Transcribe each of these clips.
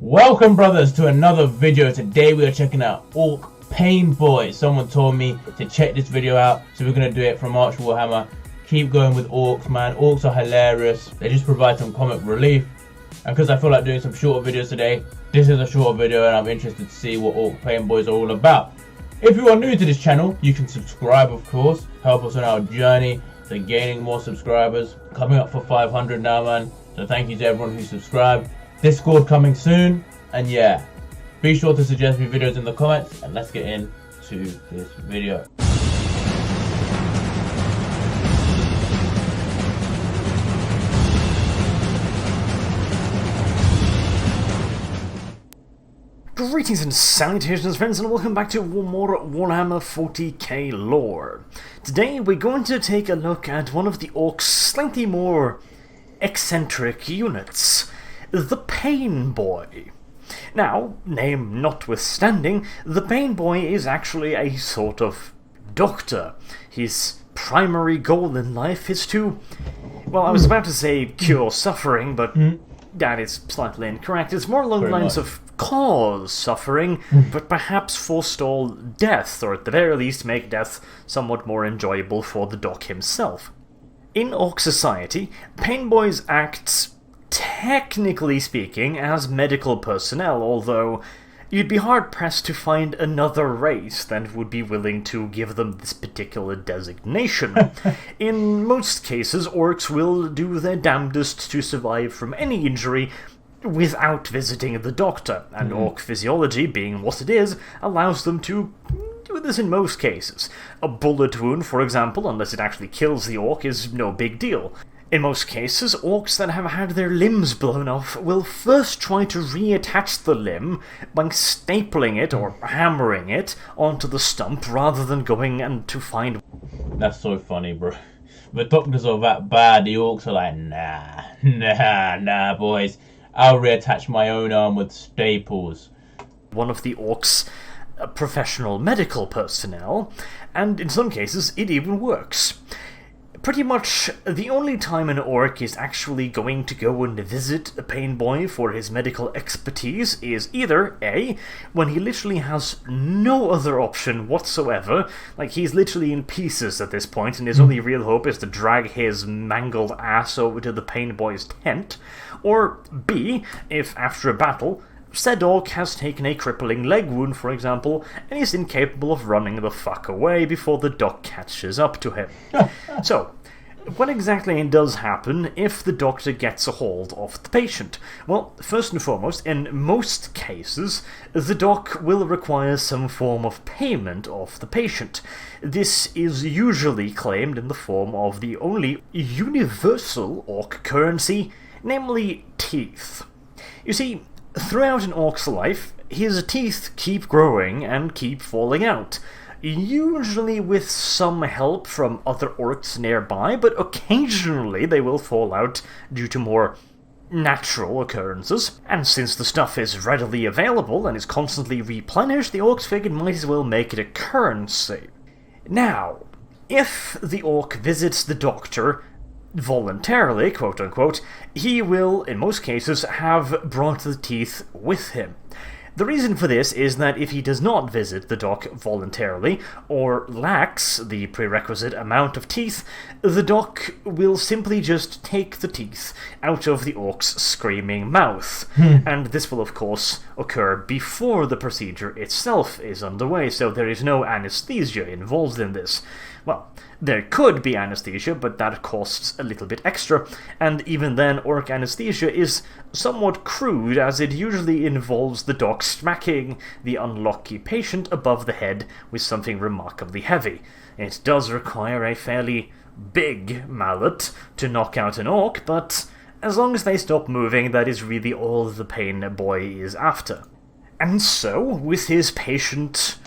Welcome brothers to another video. Today we are checking out Ork Painboy. Someone told me to check this video out, so we're going to do it from Arch Warhammer. Keep going with orks, man. Orks are hilarious. They just provide some comic relief. And because I feel like doing some shorter videos today, this is a shorter video and I'm interested to see what Ork Painboys are all about. If you are new to this channel, you can subscribe, of course. Help us on our journey to gaining more subscribers. Coming up for 500 now, man. So thank you to everyone who subscribed. Discord coming soon, and yeah, be sure to suggest me videos in the comments, and let's get into this video. Greetings and salutations, friends, and welcome back to more Warhammer 40k lore. Today we're going to take a look at one of the Ork's slightly more eccentric units, the Painboy. Now, name notwithstanding, the Painboy is actually a sort of doctor. His primary goal in life is to, well, I was about to say cure suffering, but that is slightly incorrect. It's more along the lines of cause suffering, but perhaps forestall death, or at the very least make death somewhat more enjoyable for the doc himself. In Ork society, Painboys act, technically speaking, as medical personnel, although you'd be hard-pressed to find another race that would be willing to give them this particular designation. In most cases, orks will do their damnedest to survive from any injury without visiting the doctor, and ork physiology, being what it is, allows them to do this in most cases. A bullet wound, for example, unless it actually kills the ork, is no big deal. In most cases, orks that have had their limbs blown off will first try to reattach the limb by stapling it or hammering it onto the stump rather than going and to find... That's so funny, bro. The doctors are that bad, the orks are like, nah, boys. I'll reattach my own arm with staples. One of the orks' professional medical personnel, and in some cases it even works. Pretty much the only time an ork is actually going to go and visit a Painboy for his medical expertise is either A, when he literally has no other option whatsoever, like he's literally in pieces at this point and his only real hope is to drag his mangled ass over to the Painboy's tent, or B, if after a battle said ork has taken a crippling leg wound, for example, and is incapable of running the fuck away before the doc catches up to him. So, what exactly does happen if the doctor gets a hold of the patient? Well, first and foremost, in most cases, the doc will require some form of payment of the patient. This is usually claimed in the form of the only universal ork currency, namely teeth. You see, throughout an ork's life, his teeth keep growing and keep falling out, usually with some help from other orks nearby, but occasionally they will fall out due to more natural occurrences. And since the stuff is readily available and is constantly replenished, the orks figured might as well make it a currency. Now, if the ork visits the doctor voluntarily, quote-unquote, he will, in most cases, have brought the teeth with him. The reason for this is that if he does not visit the doc voluntarily, or lacks the prerequisite amount of teeth, the doc will simply just take the teeth out of the ork's screaming mouth. And this will, of course, occur before the procedure itself is underway, so there is no anesthesia involved in this. Well, there could be anesthesia, but that costs a little bit extra, and even then ork anesthesia is somewhat crude, as it usually involves the doc smacking the unlucky patient above the head with something remarkably heavy. It does require a fairly big mallet to knock out an ork, but as long as they stop moving, that is really all the Painboy is after. And so, with his patient,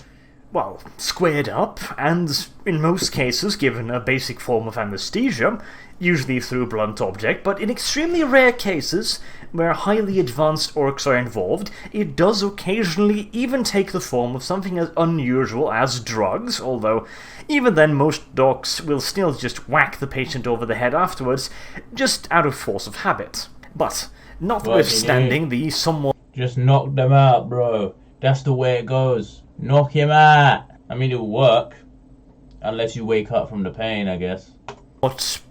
well, squared up, and in most cases given a basic form of anesthesia, usually through blunt object, but in extremely rare cases, where highly advanced orks are involved, it does occasionally even take the form of something as unusual as drugs, although even then most docs will still just whack the patient over the head afterwards, just out of force of habit. But, notwithstanding the somewhat Just knock them out, bro. That's the way it goes. Knock him out. I mean, it'll work. Unless you wake up from the pain, I guess. What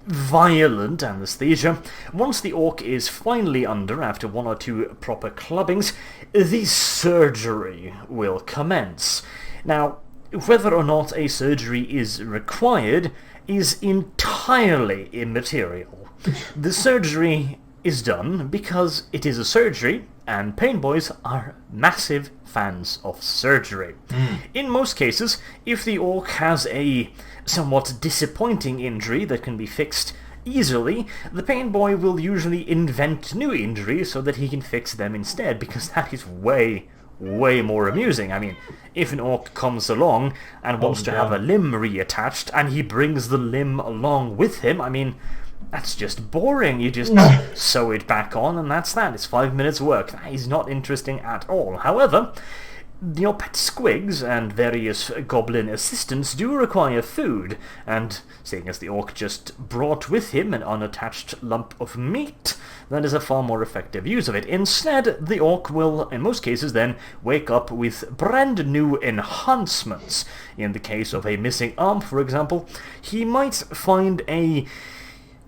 violent anesthesia. Once the orc is finally under, after one or two proper clubbings, the surgery will commence. Now, whether or not a surgery is required is entirely immaterial. The surgery is done because it is a surgery, and Painboys are massive fans of surgery. In most cases, if the orc has a somewhat disappointing injury that can be fixed easily, the Painboy will usually invent new injuries so that he can fix them instead, because that is way more amusing. I mean, if an orc comes along and wants to have a limb reattached, and he brings the limb along with him, I mean, that's just boring. You just sew it back on and that's that. It's 5 minutes work. That is not interesting at all. However, your pet squigs and various goblin assistants do require food, and seeing as the orc just brought with him an unattached lump of meat, that is a far more effective use of it. Instead, the orc will, in most cases then, wake up with brand new enhancements. In the case of a missing arm, for example, he might find a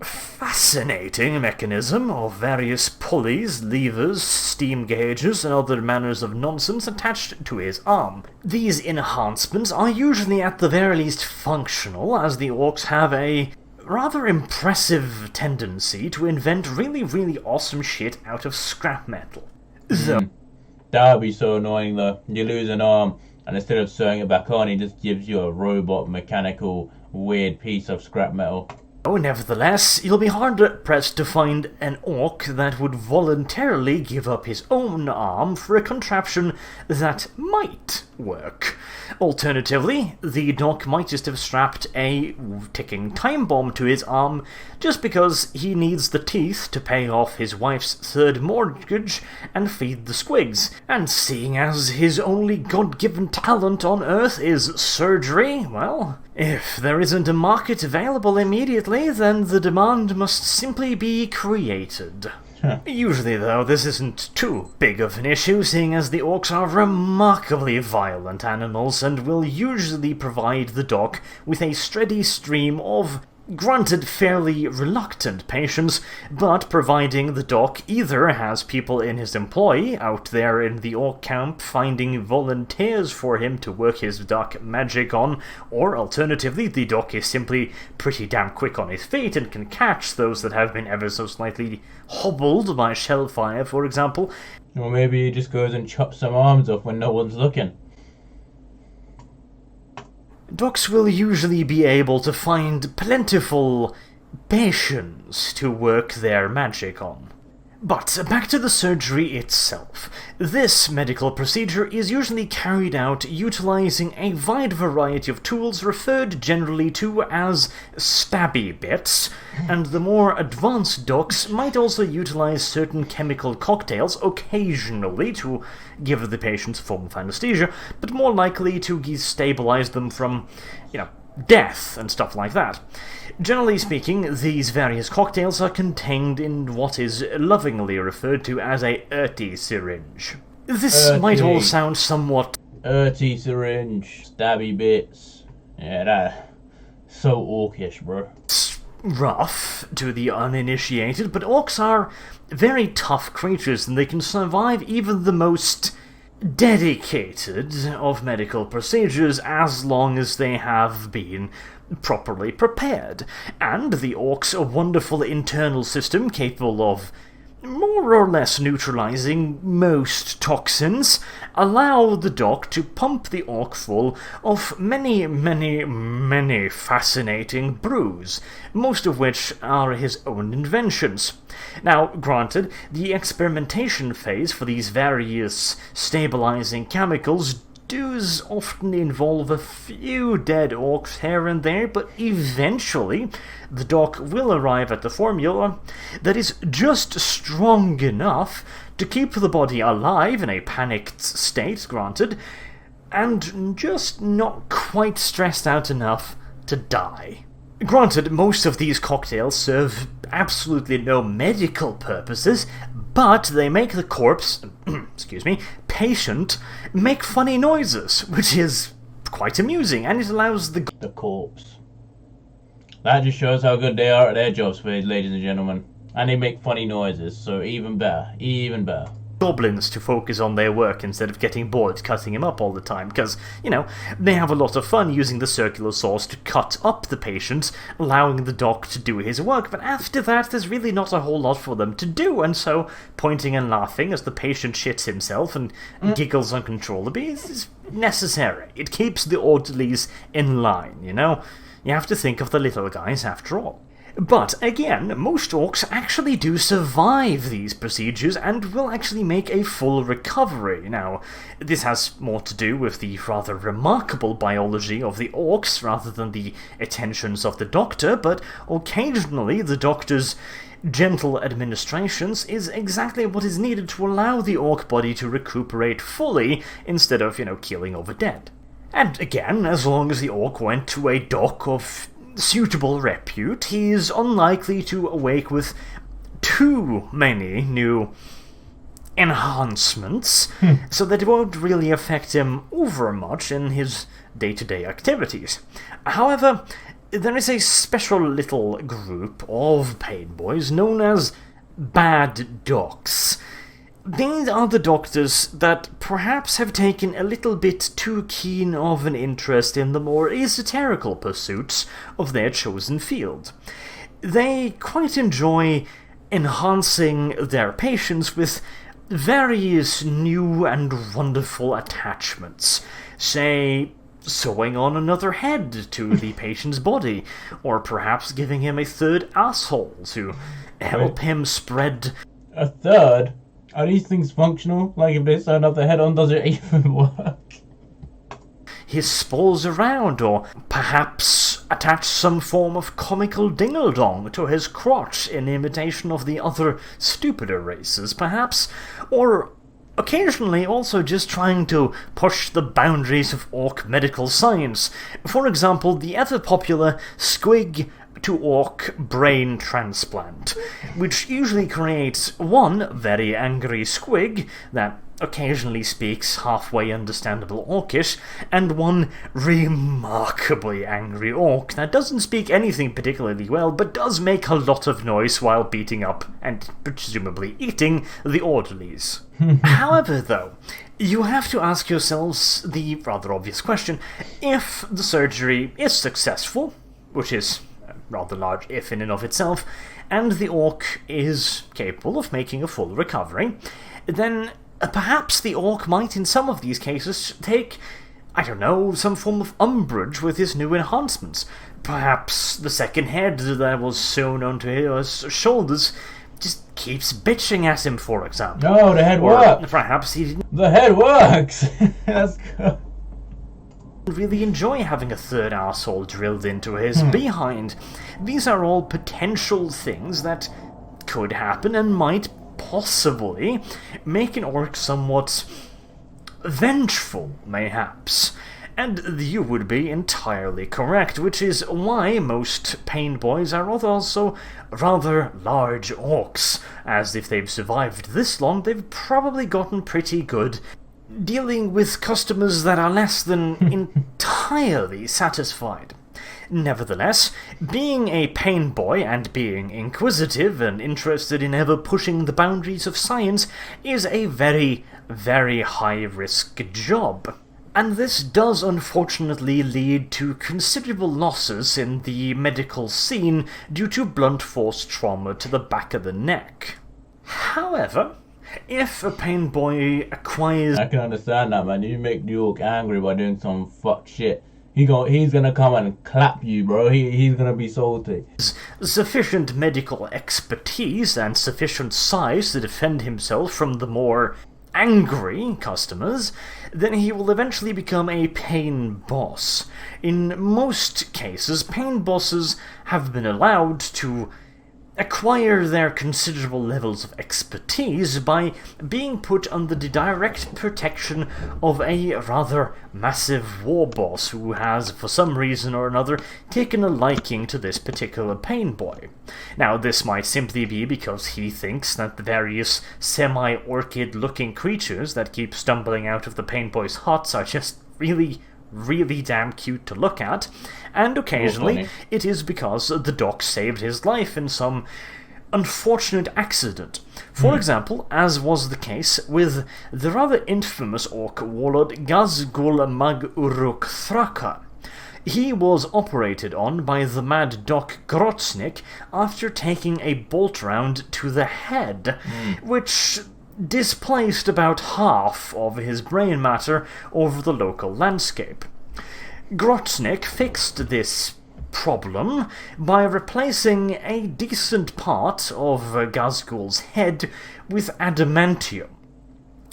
fascinating mechanism of various pulleys, levers, steam gauges, and other manners of nonsense attached to his arm. These enhancements are usually at the very least functional, as the orcs have a rather impressive tendency to invent really awesome shit out of scrap metal. That would be so annoying though. You lose an arm, and instead of sewing it back on, he just gives you a robot, mechanical, weird piece of scrap metal. Oh, nevertheless, you'll be hard-pressed to find an orc that would voluntarily give up his own arm for a contraption that might work. Alternatively, the doc might just have strapped a ticking time bomb to his arm just because he needs the teeth to pay off his wife's third mortgage and feed the squigs. And seeing as his only God-given talent on Earth is surgery, well, if there isn't a market available immediately, then the demand must simply be created. Usually, though, this isn't too big of an issue, seeing as the orcs are remarkably violent animals and will usually provide the doc with a steady stream of, granted fairly reluctant patients, but providing the doc either has people in his employ out there in the orc camp finding volunteers for him to work his dark magic on, or alternatively the doc is simply pretty damn quick on his feet and can catch those that have been ever so slightly hobbled by shellfire, for example. Or maybe he just goes and chops some arms off when no one's looking. Docs will usually be able to find plentiful patients to work their magic on. But back to the surgery itself. This medical procedure is usually carried out utilizing a wide variety of tools referred generally to as stabby bits, and the more advanced docs might also utilize certain chemical cocktails occasionally to give the patients a form of anesthesia, but more likely to stabilize them from, death and stuff like that. Generally speaking, these various cocktails are contained in what is lovingly referred to as a earthy syringe. This might all sound somewhat... Earthy syringe, stabby bits. Yeah, that... so orcish, bro. rough to the uninitiated, but orcs are very tough creatures and they can survive even the most dedicated of medical procedures as long as they have been properly prepared. And the orcs' wonderful internal system capable of more or less neutralizing most toxins allow the doc to pump the orc full of many fascinating brews, most of which are his own inventions. Now, granted, the experimentation phase for these various stabilizing chemicals does often involve a few dead orcs here and there, but eventually the doc will arrive at the formula that is just strong enough to keep the body alive in a panicked state, granted, and just not quite stressed out enough to die. Granted, most of these cocktails serve absolutely no medical purposes, but they make the corpse, excuse me, patient, make funny noises, which is quite amusing, and it allows the corpse. That just shows how good they are at their jobs, ladies and gentlemen. And they make funny noises, so even better, even better. goblins to focus on their work instead of getting bored cutting him up all the time, because, you know, they have a lot of fun using the circular saws to cut up the patient, allowing the doc to do his work, but after that there's really not a whole lot for them to do, and so pointing and laughing as the patient shits himself and giggles uncontrollably is necessary. It keeps the orderlies in line, you know? You have to think of the little guys after all. But, again, most orcs actually do survive these procedures and will actually make a full recovery. Now, this has more to do with the rather remarkable biology of the orcs rather than the attentions of the doctor, but occasionally the doctor's gentle administrations is exactly what is needed to allow the orc body to recuperate fully instead of, you know, keeling over dead. And again, as long as the orc went to a doc of suitable repute, he is unlikely to awake with too many new enhancements, so that it won't really affect him over much in his day-to-day activities. However, there is a special little group of Painboys known as bad docs. These are the doctors that perhaps have taken a little bit too keen of an interest in the more esoterical pursuits of their chosen field. They quite enjoy enhancing their patients with various new and wonderful attachments, say sewing on another head to the patient's body, or perhaps giving him a third asshole to help him spread... A third? Are these things functional? Like if they sew another head on, does it even work? His spores around, or perhaps attach some form of comical ding-a-dong to his crotch in imitation of the other stupider races, perhaps, or occasionally also just trying to push the boundaries of orc medical science. For example, the ever-popular squig to orc brain transplant, which usually creates one very angry squig that occasionally speaks halfway understandable orcish, and one remarkably angry orc that doesn't speak anything particularly well, but does make a lot of noise while beating up and presumably eating the orderlies. However, though, you have to ask yourselves the rather obvious question: if the surgery is successful, which is rather large if in and of itself, and the orc is capable of making a full recovery, then perhaps the orc might in some of these cases take, I don't know, some form of umbrage with his new enhancements. Perhaps the second head that was sewn onto his shoulders just keeps bitching at him, for example. No, the head works! Perhaps he didn't... The head works! That's good. Really enjoy having a third arsehole drilled into his behind. These are all potential things that could happen and might possibly make an orc somewhat vengeful, mayhaps. And you would be entirely correct, which is why most Painboys are also rather large orcs, as if they've survived this long, they've probably gotten pretty good dealing with customers that are less than entirely satisfied. Nevertheless, being a Painboy and being inquisitive and interested in ever pushing the boundaries of science is a very, very high-risk job. And this does unfortunately lead to considerable losses in the medical scene due to blunt force trauma to the back of the neck. However, if a Painboy acquires... I can understand that, man. You make the orc angry by doing some fuck shit. He's gonna come and clap you, bro. He's gonna be salty. Sufficient medical expertise and sufficient size to defend himself from the more angry customers, then he will eventually become a pain boss. In most cases, pain bosses have been allowed to acquire their considerable levels of expertise by being put under the direct protection of a rather massive war boss who has, for some reason or another, taken a liking to this particular Painboy. Now, this might simply be because he thinks that the various semi-orchid looking creatures that keep stumbling out of the Painboy's huts are just really damn cute to look at, and occasionally it is because the doc saved his life in some unfortunate accident. For example, as was the case with the rather infamous orc warlord ghazghkull mag uruk thraka. He was operated on by the mad Doc Grotznik after taking a bolt round to the head, which displaced about half of his brain matter over the local landscape. Grotznik fixed this problem by replacing a decent part of Ghazghkull's head with adamantium.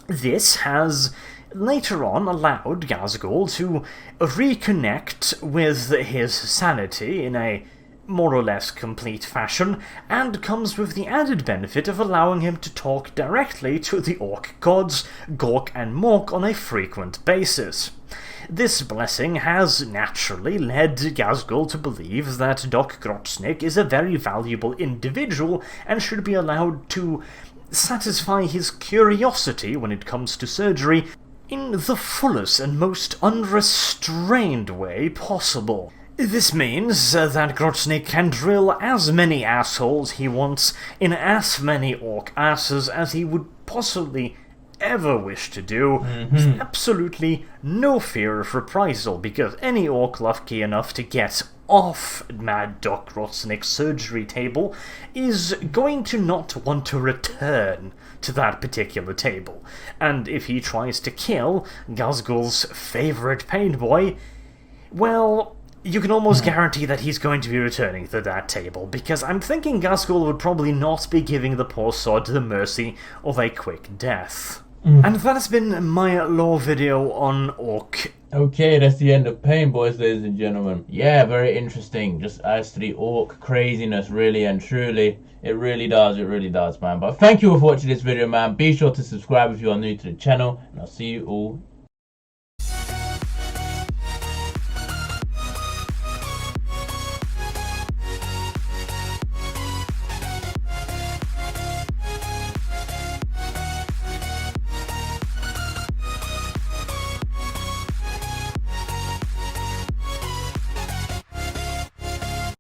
This has later on allowed Ghazghkull to reconnect with his sanity in a more or less complete fashion, and comes with the added benefit of allowing him to talk directly to the orc gods Gork and Mork on a frequent basis. This blessing has naturally led Ghazghkull to believe that Doc Grotznik is a very valuable individual and should be allowed to satisfy his curiosity when it comes to surgery in the fullest and most unrestrained way possible. This means that Grotznik can drill as many assholes he wants in as many orc asses as he would possibly ever wish to do, with absolutely no fear of reprisal, because any orc lucky enough to get off Mad Doc Grotznik's surgery table is going to not want to return to that particular table. And if he tries to kill Ghazghkull's favourite Painboy, well, you can almost guarantee that he's going to be returning to that table, because I'm thinking Ghazghkull would probably not be giving the poor sod the mercy of a quick death. And that has been my lore video on Ork. Okay, that's the end of Painboys, ladies and gentlemen. Yeah, very interesting. Just adds to the orc craziness, really and truly. It really does, man. But thank you for watching this video, man. Be sure to subscribe if you are new to the channel, and I'll see you all